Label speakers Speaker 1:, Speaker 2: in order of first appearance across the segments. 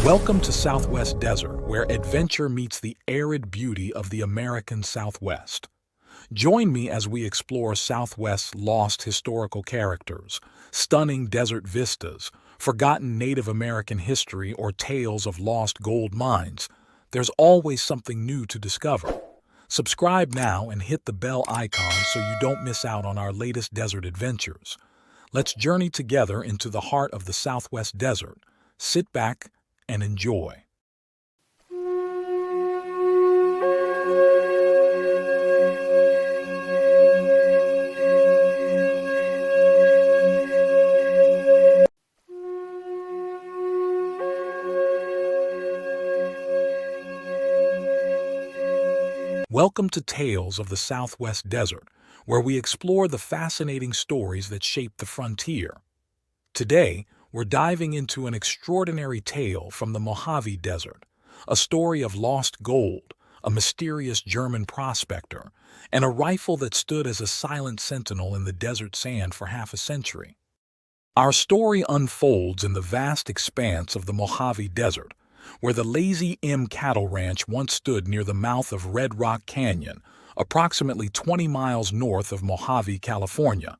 Speaker 1: Welcome to Southwest Desert, where adventure meets the arid beauty of the American Southwest. Join me as we explore Southwest's lost historical characters, stunning desert vistas, forgotten Native American history, or tales of lost gold mines. There's always something new to discover. Subscribe now and hit the bell icon so you don't miss out on our latest desert adventures. Let's journey together into the heart of the Southwest Desert. Sit back and enjoy. Welcome to Tales of the Southwest Desert, where we explore the fascinating stories that shape the frontier. Today, we're diving into an extraordinary tale from the Mojave Desert, a story of lost gold, a mysterious German prospector, and a rifle that stood as a silent sentinel in the desert sand for half a century. Our story unfolds in the vast expanse of the Mojave Desert, where the Lazy M cattle ranch once stood near the mouth of Red Rock Canyon, approximately 20 miles north of Mojave, California.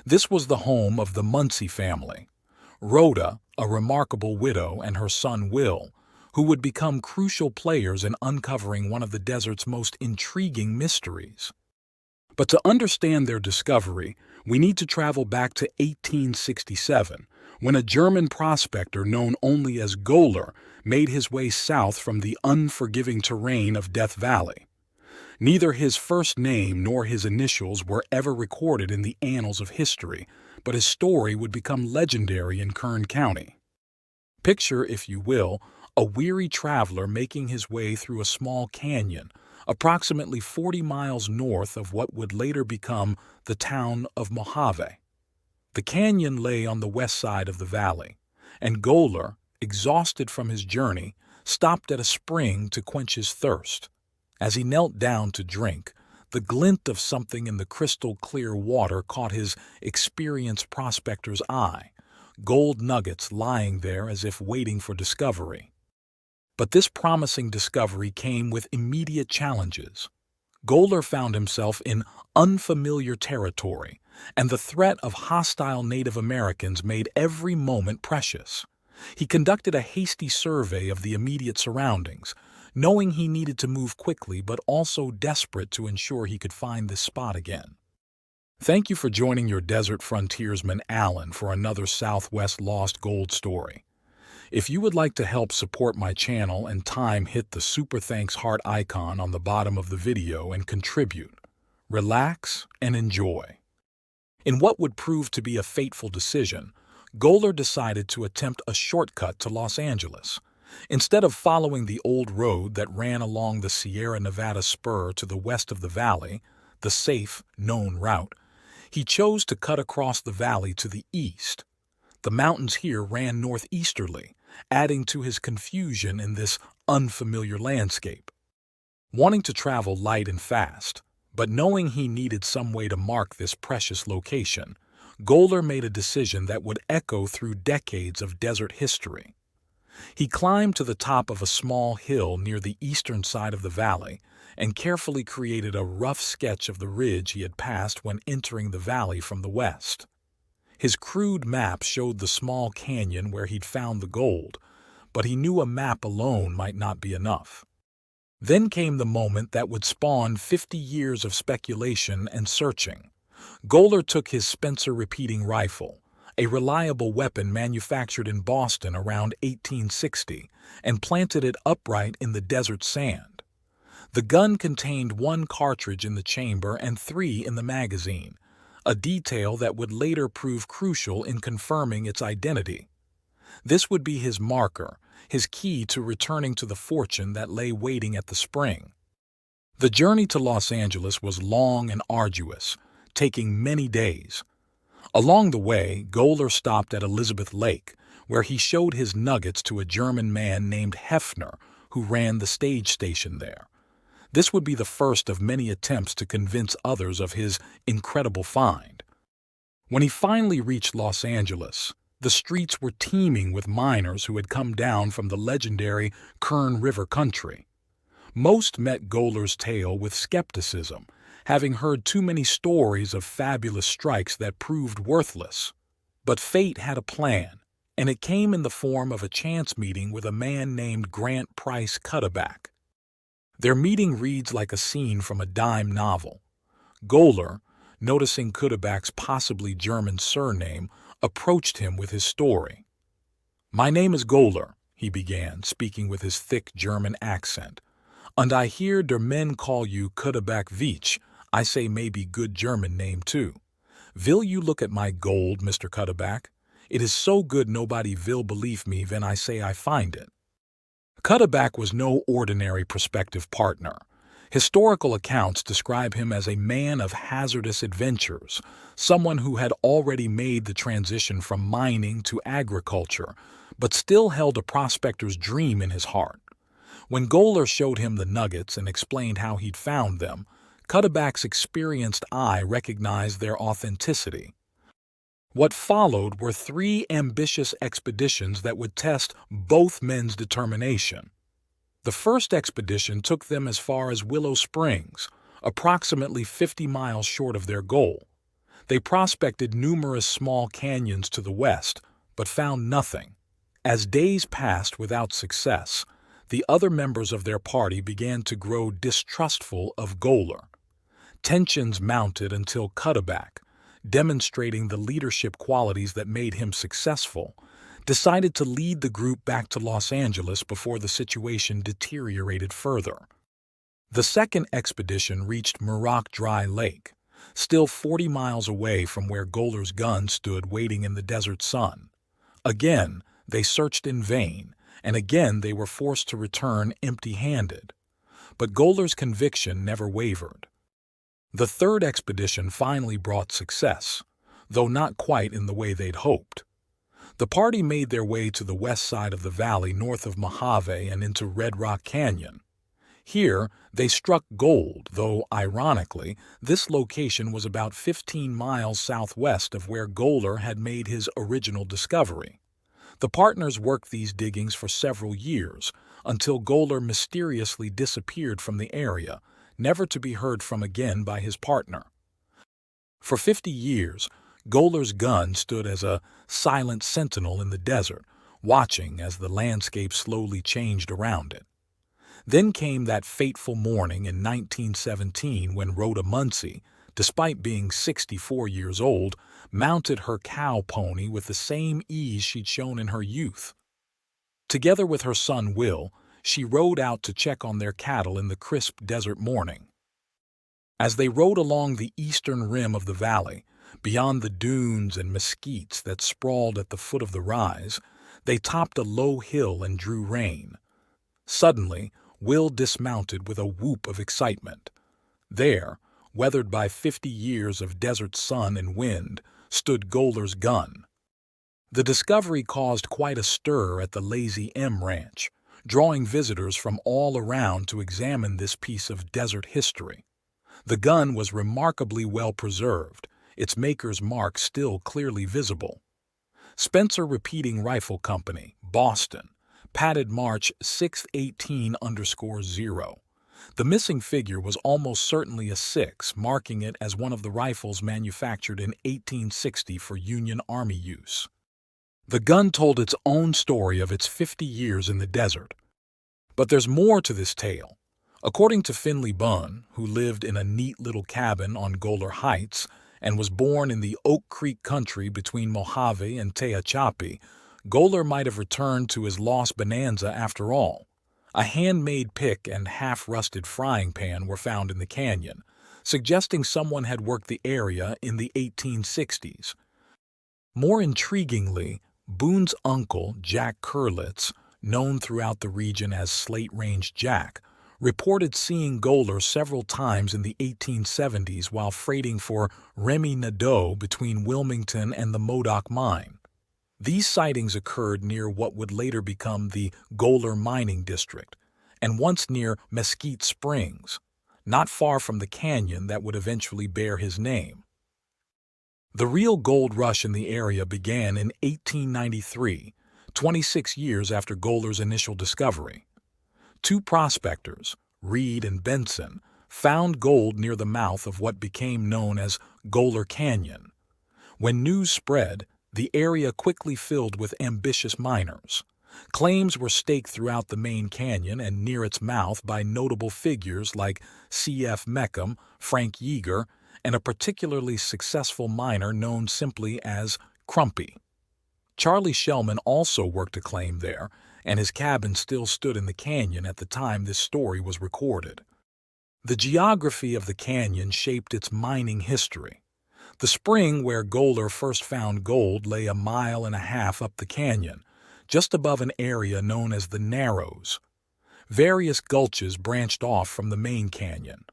Speaker 1: This was the home of the Muncie family. Rhoda, a remarkable widow, and her son Will, who would become crucial players in uncovering one of the desert's most intriguing mysteries. But to understand their discovery, we need to travel back to 1867, when a German prospector known only as Goler made his way south from the unforgiving terrain of Death Valley. Neither his first name nor his initials were ever recorded in the annals of history, but his story would become legendary in Kern County. Picture, if you will, a weary traveler making his way through a small canyon, approximately 40 miles north of what would later become the town of Mojave. The canyon lay on the west side of the valley, and Goler, exhausted from his journey, stopped at a spring to quench his thirst. As he knelt down to drink, the glint of something in the crystal-clear water caught his experienced prospector's eye, gold nuggets lying there as if waiting for discovery. But this promising discovery came with immediate challenges. Goler found himself in unfamiliar territory, and the threat of hostile Native Americans made every moment precious. He conducted a hasty survey of the immediate surroundings, knowing he needed to move quickly but also desperate to ensure he could find this spot again. Thank you for joining your desert frontiersman Alan for another Southwest Lost Gold story. If you would like to help support my channel and time, hit the super thanks heart icon on the bottom of the video and contribute. Relax and enjoy. In what would prove to be a fateful decision, Goler decided to attempt a shortcut to Los Angeles. Instead of following the old road that ran along the Sierra Nevada spur to the west of the valley, the safe, known route, he chose to cut across the valley to the east. The mountains here ran northeasterly, adding to his confusion in this unfamiliar landscape. Wanting to travel light and fast, but knowing he needed some way to mark this precious location, Goler made a decision that would echo through decades of desert history. He climbed to the top of a small hill near the eastern side of the valley and carefully created a rough sketch of the ridge he had passed when entering the valley from the west. His crude map showed the small canyon where he'd found the gold, but he knew a map alone might not be enough. Then came the moment that would spawn 50 years of speculation and searching. Goler took his Spencer repeating rifle, a reliable weapon manufactured in Boston around 1860, and planted it upright in the desert sand. The gun contained 1 cartridge in the chamber and 3 in the magazine, a detail that would later prove crucial in confirming its identity. This would be his marker, his key to returning to the fortune that lay waiting at the spring. The journey to Los Angeles was long and arduous, taking many days. Along the way, Goler stopped at Elizabeth Lake, where he showed his nuggets to a German man named Hefner, who ran the stage station there. This would be the first of many attempts to convince others of his incredible find. When he finally reached Los Angeles, The streets were teeming with miners who had come down from the legendary Kern River country. Most met Goler's tale with skepticism, having heard too many stories of fabulous strikes that proved worthless. But fate had a plan, and it came in the form of a chance meeting with a man named Grant Price Cuddeback. Their meeting reads like a scene from a dime novel. Goler, noticing Cuddeback's possibly German surname, approached him with his story. "My name is Goler," he began, speaking with his thick German accent. "And I hear der men call you Cuddeback Veach. I say maybe good German name too. Will you look at my gold, Mr. Cuddeback? It is so good nobody will believe me when I say I find it." Cuddeback was no ordinary prospective partner. Historical accounts describe him as a man of hazardous adventures, someone who had already made the transition from mining to agriculture, but still held a prospector's dream in his heart. When Goler showed him the nuggets and explained how he'd found them, Cuddeback's experienced eye recognized their authenticity. What followed were 3 ambitious expeditions that would test both men's determination. The first expedition took them as far as Willow Springs, approximately 50 miles short of their goal. They prospected numerous small canyons to the west, but found nothing. As days passed without success, the other members of their party began to grow distrustful of Goler. Tensions mounted until Cuddeback, demonstrating the leadership qualities that made him successful, decided to lead the group back to Los Angeles before the situation deteriorated further. The second expedition reached Muroc Dry Lake, still 40 miles away from where Goler's gun stood waiting in the desert sun. Again, they searched in vain, and again they were forced to return empty-handed. But Goler's conviction never wavered. The third expedition finally brought success, though not quite in the way they'd hoped. The party made their way to the west side of the valley north of Mojave and into Red Rock Canyon. Here, they struck gold, though, ironically, this location was about 15 miles southwest of where Goler had made his original discovery. The partners worked these diggings for several years, until Goler mysteriously disappeared from the area, never to be heard from again by his partner. For 50 years, Goler's gun stood as a silent sentinel in the desert, watching as the landscape slowly changed around it. Then came that fateful morning in 1917 when Rhoda Muncie, despite being 64 years old, mounted her cow pony with the same ease she'd shown in her youth. Together with her son Will, she rode out to check on their cattle in the crisp desert morning. As they rode along the eastern rim of the valley, beyond the dunes and mesquites that sprawled at the foot of the rise, they topped a low hill and drew rein. Suddenly, Will dismounted with a whoop of excitement. There, weathered by 50 years of desert sun and wind, stood Goler's gun. The discovery caused quite a stir at the Lazy M Ranch, drawing visitors from all around to examine this piece of desert history. The gun was remarkably well preserved, its maker's mark still clearly visible. Spencer Repeating Rifle Company, Boston, padded March 618_0. The missing figure was almost certainly a 6, marking it as one of the rifles manufactured in 1860 for Union Army use. The gun told its own story of its 50 years in the desert. But there's more to this tale. According to Finley Bunn, who lived in a neat little cabin on Goler Heights and was born in the Oak Creek country between Mojave and Tehachapi, Goler might have returned to his lost bonanza after all. A handmade pick and half-rusted frying pan were found in the canyon, suggesting someone had worked the area in the 1860s. More intriguingly, Boone's uncle, Jack Curlitz, known throughout the region as Slate Range Jack, reported seeing Goler several times in the 1870s while freighting for Remy Nadeau between Wilmington and the Modoc Mine. These sightings occurred near what would later become the Goler Mining District, and once near Mesquite Springs, not far from the canyon that would eventually bear his name. The real gold rush in the area began in 1893, 26 years after Goler's initial discovery. Two prospectors, Reed and Benson, found gold near the mouth of what became known as Goler Canyon. When news spread, the area quickly filled with ambitious miners. Claims were staked throughout the main canyon and near its mouth by notable figures like C.F. Meckham, Frank Yeager, and a particularly successful miner known simply as Crumpy. Charlie Shellman also worked a claim there, and his cabin still stood in the canyon at the time this story was recorded. The geography of the canyon shaped its mining history. The spring where Goler first found gold lay a mile and a half up the canyon, just above an area known as the Narrows. Various gulches branched off from the main canyon.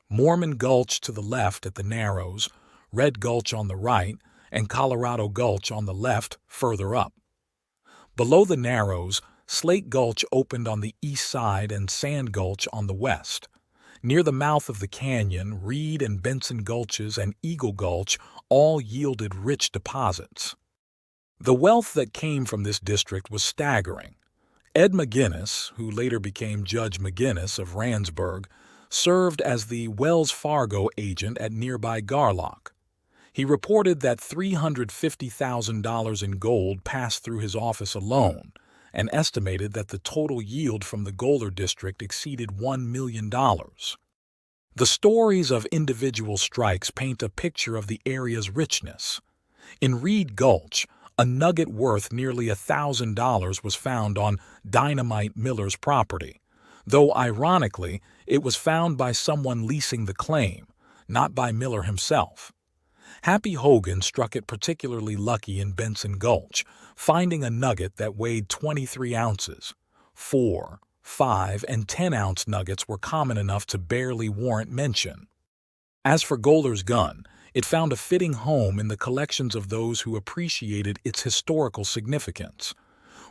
Speaker 1: Mormon Gulch to the left at the Narrows, Red Gulch on the right, and Colorado Gulch on the left further up. Below the Narrows, Slate Gulch opened on the east side and Sand Gulch on the west. Near the mouth of the canyon, Reed and Benson Gulches and Eagle Gulch all yielded rich deposits. The wealth that came from this district was staggering. Ed McGinnis, who later became Judge McGinnis of Randsburg, served as the Wells Fargo agent at nearby Garlock. He reported that $350,000 in gold passed through his office alone, and estimated that the total yield from the Goler district exceeded $1 million. The stories of individual strikes paint a picture of the area's richness. In Reed Gulch, a nugget worth nearly $1,000 was found on Dynamite Miller's property, though ironically, it was found by someone leasing the claim, not by Miller himself. Happy Hogan struck it particularly lucky in Benson Gulch, finding a nugget that weighed 23 ounces. 4, 5, and 10-ounce nuggets were common enough to barely warrant mention. As for Goler's gun, it found a fitting home in the collections of those who appreciated its historical significance.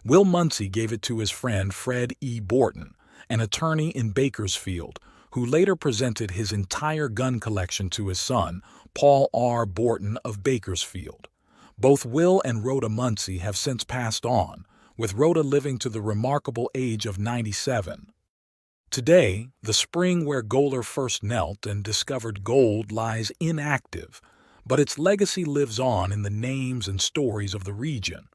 Speaker 1: Will Muncie gave it to his friend Fred E. Borton, an attorney in Bakersfield, who later presented his entire gun collection to his son, Paul R. Borton of Bakersfield. Both Will and Rhoda Muncie have since passed on, with Rhoda living to the remarkable age of 97. Today, the spring where Goler first knelt and discovered gold lies inactive, but its legacy lives on in the names and stories of the region.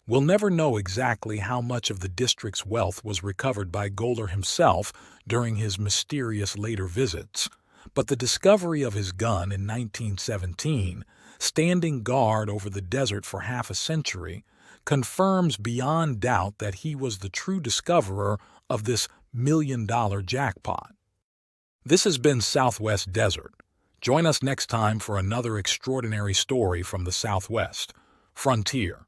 Speaker 1: We'll never know exactly how much of the district's wealth was recovered by Goler himself during his mysterious later visits, but the discovery of his gun in 1917, standing guard over the desert for half a century, confirms beyond doubt that he was the true discoverer of this million-dollar jackpot. This has been Southwest Desert. Join us next time for another extraordinary story from the Southwest, Frontier.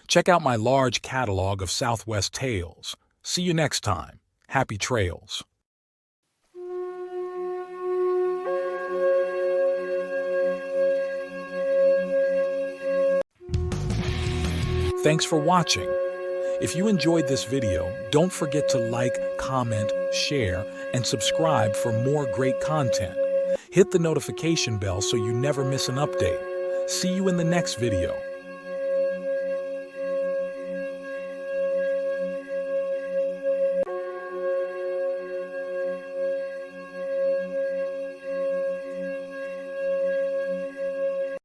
Speaker 1: Check out my large catalog of Southwest tales. See you next time. Happy trails. Thanks for watching. If you enjoyed this video, don't forget to like, comment, share, and subscribe for more great content. Hit the notification bell so you never miss an update. See you in the next video.